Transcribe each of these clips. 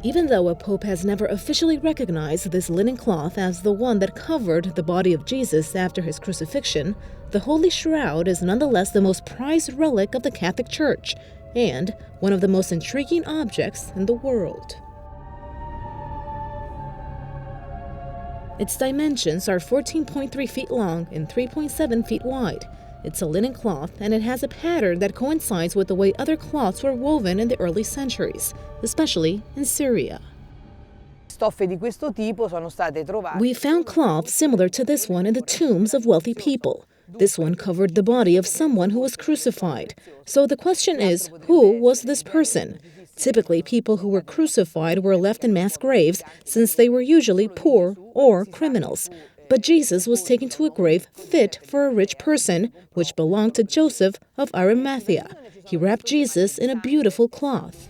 Even though a pope has never officially recognized this linen cloth as the one that covered the body of Jesus after his crucifixion, the Holy Shroud is nonetheless the most prized relic of the Catholic Church and one of the most intriguing objects in the world. Its dimensions are 14.3 feet long and 3.7 feet wide. It's a linen cloth, and it has a pattern that coincides with the way other cloths were woven in the early centuries, especially in Syria. We found cloths similar to this one in the tombs of wealthy people. This one covered the body of someone who was crucified. So the question is, who was this person? Typically, people who were crucified were left in mass graves since they were usually poor or criminals. But Jesus was taken to a grave fit for a rich person, which belonged to Joseph of Arimathea. He wrapped Jesus in a beautiful cloth.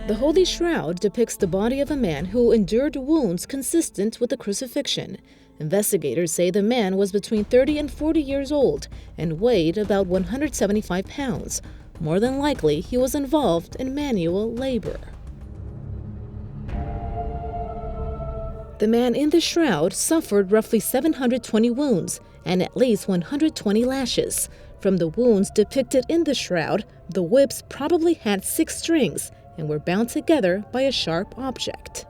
The Holy Shroud depicts the body of a man who endured wounds consistent with the crucifixion. Investigators say the man was between 30 and 40 years old and weighed about 175 pounds. More than likely, he was involved in manual labor. The man in the shroud suffered roughly 720 wounds and at least 120 lashes. From the wounds depicted in the shroud, the whips probably had 6 strings and were bound together by a sharp object.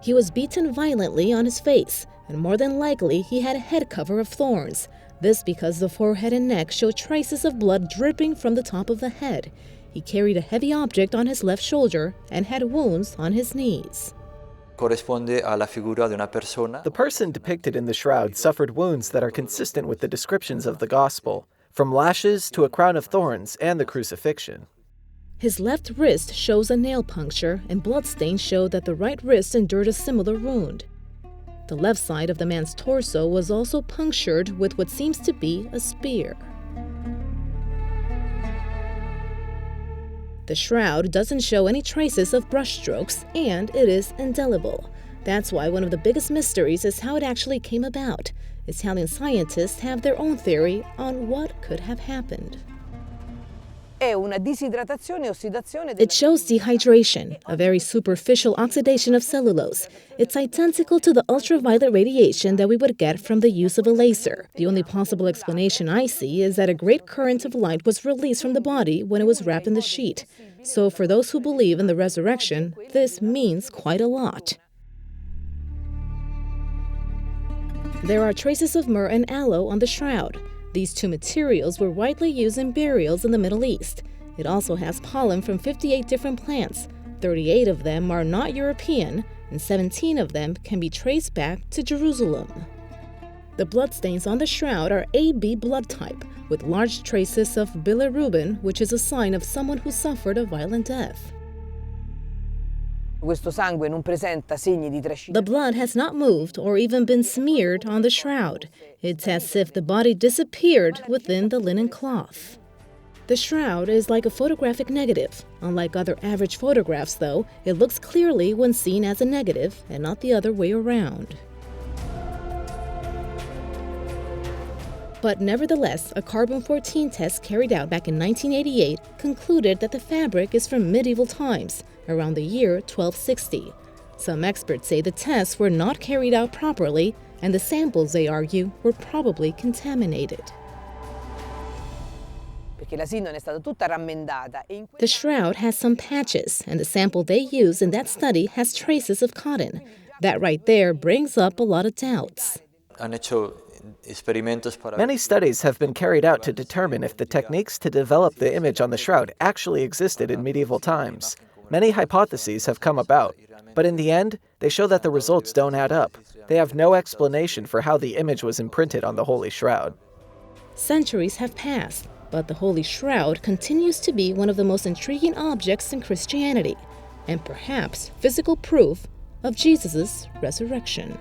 He was beaten violently on his face, and more than likely he had a head cover of thorns. This because the forehead and neck showed traces of blood dripping from the top of the head. He carried a heavy object on his left shoulder and had wounds on his knees. The person depicted in the shroud suffered wounds that are consistent with the descriptions of the Gospel, from lashes to a crown of thorns and the crucifixion. His left wrist shows a nail puncture, and bloodstains show that the right wrist endured a similar wound. The left side of the man's torso was also punctured with what seems to be a spear. The shroud doesn't show any traces of brushstrokes, and it is indelible. That's why one of the biggest mysteries is how it actually came about. Italian scientists have their own theory on what could have happened. It shows dehydration, a very superficial oxidation of cellulose. It's identical to the ultraviolet radiation that we would get from the use of a laser. The only possible explanation I see is that a great current of light was released from the body when it was wrapped in the sheet. So for those who believe in the resurrection, this means quite a lot. There are traces of myrrh and aloe on the shroud. These two materials were widely used in burials in the Middle East. It also has pollen from 58 different plants. 38 of them are not European, and 17 of them can be traced back to Jerusalem. The bloodstains on the shroud are AB blood type, with large traces of bilirubin, which is a sign of someone who suffered a violent death. The blood has not moved or even been smeared on the shroud. It's as if the body disappeared within the linen cloth. The shroud is like a photographic negative. Unlike other average photographs, though, it looks clearly when seen as a negative and not the other way around. But nevertheless, a carbon-14 test carried out back in 1988 concluded that the fabric is from medieval times, around the year 1260. Some experts say the tests were not carried out properly, and the samples, they argue, were probably contaminated. The shroud has some patches, and the sample they used in that study has traces of cotton. That right there brings up a lot of doubts. Many studies have been carried out to determine if the techniques to develop the image on the shroud actually existed in medieval times. Many hypotheses have come about, but in the end, they show that the results don't add up. They have no explanation for how the image was imprinted on the Holy Shroud. Centuries have passed, but the Holy Shroud continues to be one of the most intriguing objects in Christianity, and perhaps physical proof of Jesus' resurrection.